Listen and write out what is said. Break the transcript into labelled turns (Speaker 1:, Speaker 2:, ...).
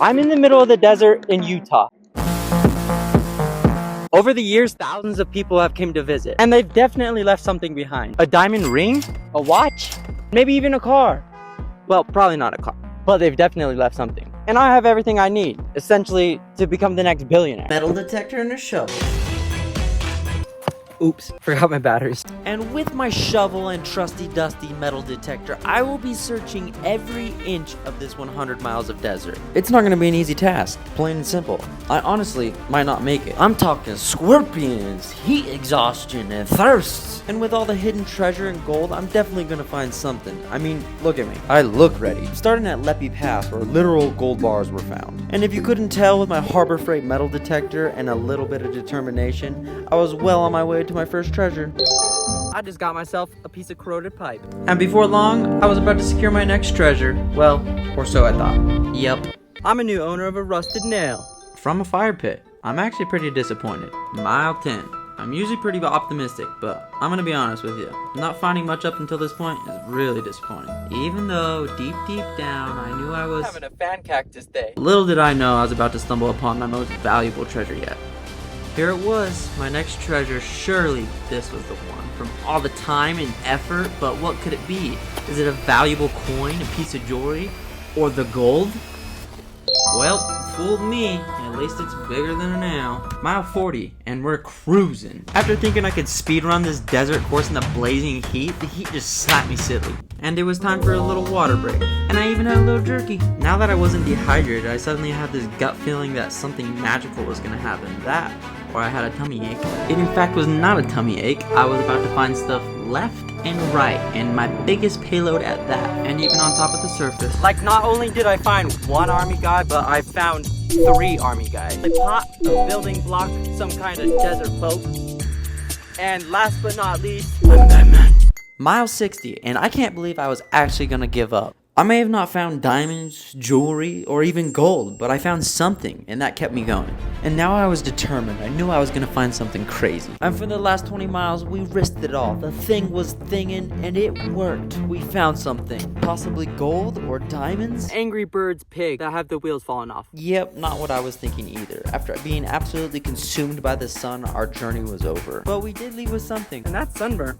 Speaker 1: I'm in the middle of the desert in Utah. Over the years, thousands of people have come to visit, and they've definitely left something behind. A diamond ring, a watch, maybe even a car. Well, probably not a car, but they've definitely left something. And I have everything I need, essentially, to become the next billionaire.
Speaker 2: Metal detector and a shovel.
Speaker 1: Oops, forgot my batteries.
Speaker 2: And with my shovel and trusty dusty metal detector, I will be searching every inch of this 100 miles of desert. It's not gonna be an easy task, plain and simple. I honestly might not make it. I'm talking scorpions, heat exhaustion, and thirsts. And with all the hidden treasure and gold, I'm definitely gonna find something. I mean, look at me. I look ready. Starting at Leppy Pass, where literal gold bars were found. And if you couldn't tell with my Harbor Freight metal detector and a little bit of determination, I was well on my way to my first treasure.
Speaker 1: I just got myself a piece of corroded pipe.
Speaker 2: And before long, I was about to secure my next treasure. Well, or so I thought. Yep.
Speaker 1: I'm a new owner of a rusted nail.
Speaker 2: From a fire pit. I'm actually pretty disappointed. Mile 10. I'm usually pretty optimistic, but I'm gonna be honest with you. Not finding much up until this point is really disappointing. Even though, deep down, I knew I was
Speaker 1: Having a fan cactus day.
Speaker 2: Little did I know I was about to stumble upon my most valuable treasure yet. Here it was, my next treasure. Surely this was the one. From all the time and effort, but what could it be? Is it a valuable coin, a piece of jewelry, or the gold? Well, fooled me. At least it's bigger than a nail. Mile 40, and we're cruising. After thinking I could speedrun this desert course in the blazing heat, the heat just slapped me silly. And it was time for a little water break. And I even had a little jerky. Now that I wasn't dehydrated, I suddenly had this gut feeling that something magical was gonna happen. That, or I had a tummy ache. It in fact was not a tummy ache. I was about to find stuff left and right, and my biggest payload at that. And even on top of the surface.
Speaker 1: Like, not only did I find one army guy, but I found 3 army guys. A pot, a building block, some kind of desert boat. And last but not least, I'm Batman.
Speaker 2: Mile 60, and I can't believe I was actually gonna give up. I may have not found diamonds, jewelry, or even gold, but I found something, and that kept me going. And now I was determined. I knew I was gonna find something crazy. And for the last 20 miles, we risked it all. The thing was thinging, and it worked. We found something. Possibly gold or diamonds?
Speaker 1: Angry Birds pig that have the wheels falling off.
Speaker 2: Yep, not what I was thinking either. After being absolutely consumed by the sun, our journey was over. But we did leave with something.
Speaker 1: And that's sunburn.